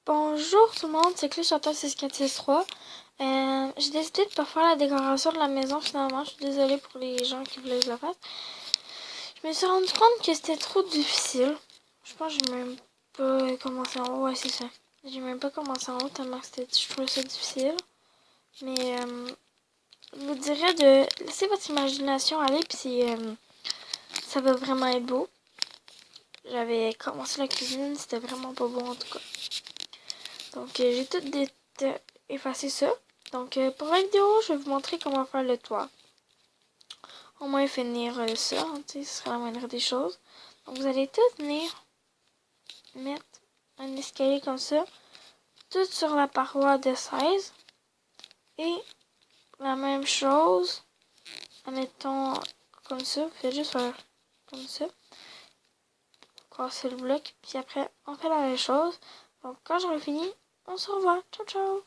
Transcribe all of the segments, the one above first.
Bonjour tout le monde, c'est Clé Chantal 6463. J'ai décidé de pas faire la décoration de la maison finalement. Je suis désolée pour les gens qui voulaient que je la fasse. Je me suis rendu compte que c'était trop difficile. Je pense que j'ai même pas commencé en haut. Ouais, c'est ça. J'ai même pas commencé en haut tellement que je trouvais ça difficile. Mais je vous dirais de laisser votre imagination aller, puis ça va vraiment être beau. J'avais commencé la cuisine, c'était vraiment pas beau en tout cas. Donc j'ai tout effacé ça. Donc pour la vidéo, je vais vous montrer comment faire le toit. Au moins finir ça, ce sera la moindre des choses. Donc vous allez tout venir mettre un escalier comme ça, tout sur la paroi de 16. Et la même chose, admettons comme ça, vous faites juste faire comme ça. Casser le bloc, puis après on fait la même chose. Donc quand j'aurai fini, on se revoit. Ciao ciao!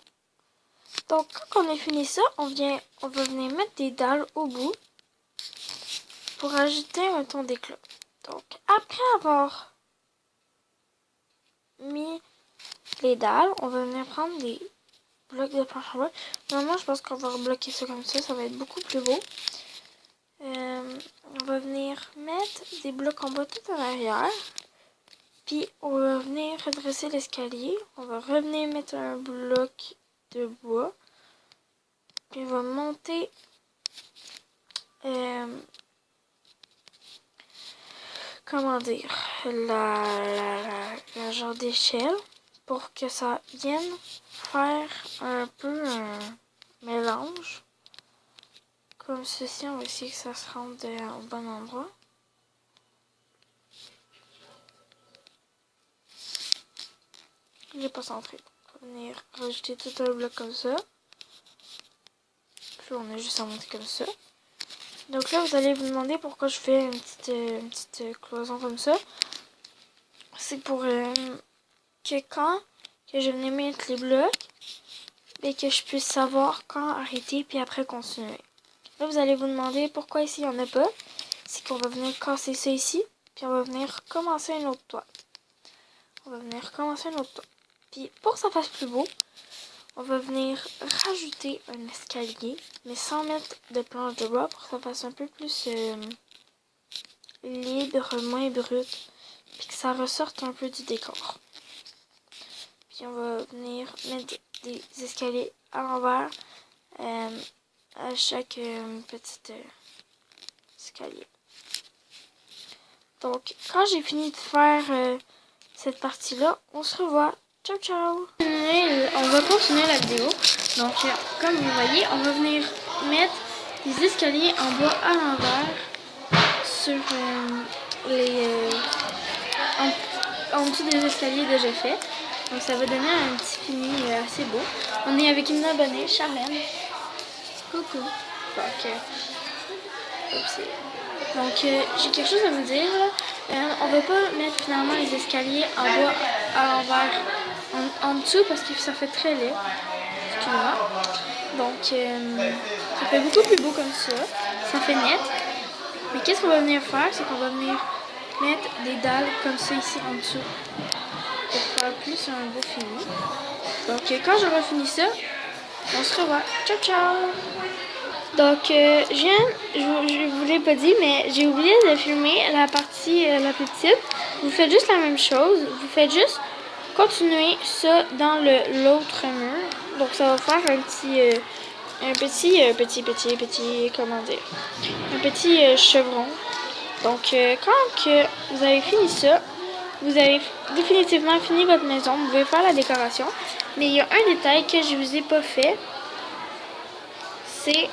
Donc, quand on a fini ça, on va venir mettre des dalles au bout pour ajouter un ton d'éclat. Donc, après avoir mis les dalles, on va venir prendre des blocs de planche en bois. Normalement, je pense qu'on va rebloquer ça comme ça va être beaucoup plus beau. On va venir mettre des blocs en bois tout en arrière. Puis, on va venir redresser l'escalier. On va revenir mettre un bloc de bois. Puis, on va monter comment dire, la genre d'échelle pour que ça vienne faire un peu un mélange. Comme ceci, on va essayer que ça se rende au bon endroit. Il n'est pas centré. On va venir rajouter tout un bloc comme ça. Puis on a juste à monter comme ça. Donc là, vous allez vous demander pourquoi je fais une petite cloison comme ça. C'est pour que quand je venais mettre les blocs, et que je puisse savoir quand arrêter puis après continuer. Là, vous allez vous demander pourquoi ici il n'y en a pas. C'est qu'on va venir casser ça ici, puis on va venir commencer un autre toit. Puis pour que ça fasse plus beau, on va venir rajouter un escalier, mais sans mettre de planche de bois pour que ça fasse un peu plus libre, moins brut, puis que ça ressorte un peu du décor. Puis on va venir mettre des escaliers à l'envers à chaque petit escalier. Donc, quand j'ai fini de faire cette partie-là, on se revoit. Ciao, ciao! On va continuer la vidéo. Donc, comme vous voyez, on va venir mettre des escaliers en bois à l'envers sur en dessous des escaliers déjà faits. Donc, ça va donner un petit fini assez beau. On est avec une abonnée, Charlène. Coucou. Donc, j'ai quelque chose à vous dire. On va pas mettre finalement les escaliers en bois à l'envers en dessous parce que ça fait très laid. Excusez-moi. Donc, ça fait beaucoup plus beau comme ça. Ça fait net. Mais qu'est-ce qu'on va venir faire? C'est qu'on va venir mettre des dalles comme ça ici en dessous pour faire plus un beau fini. Donc, quand j'aurai fini ça, on se revoit. Ciao, ciao! Donc, je vous l'ai pas dit, mais j'ai oublié de filmer la partie la plus petite. Vous faites juste la même chose. Vous faites juste continuer ça dans l'autre mur. Donc, ça va faire un petit, comment dire, un petit chevron. Donc, quand que vous avez fini ça, vous avez définitivement fini votre maison. Vous pouvez faire la décoration. Mais il y a un détail que je vous ai pas fait. C'est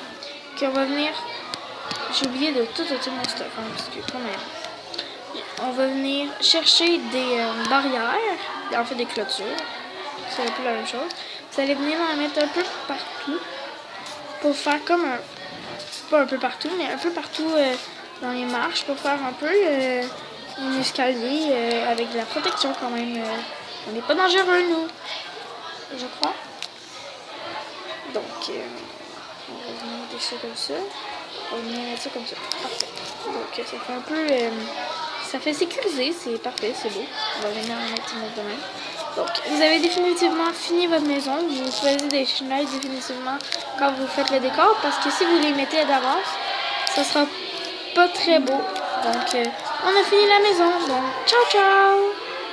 qu'on va venir, j'ai oublié de tout mon stock, parce que quand même, on va venir chercher des barrières, en fait des clôtures, c'est un peu la même chose. Vous allez venir en mettre un peu partout, pour faire comme pas un peu partout, mais un peu partout dans les marches, pour faire un peu un escalier avec de la protection quand même. On n'est pas dangereux, nous, je crois. Donc, on va venir mettre ça comme ça. On va venir mettre ça comme ça. Parfait. Donc ça fait un peu... ça fait sécuriser. C'est parfait, c'est beau. On va venir en mettre une autre de même. Donc, vous avez définitivement fini votre maison. Vous choisissez des chenilles définitivement quand vous faites le décor. Parce que si vous les mettez d'avance, ça sera pas très beau. Donc, on a fini la maison. Donc, ciao, ciao!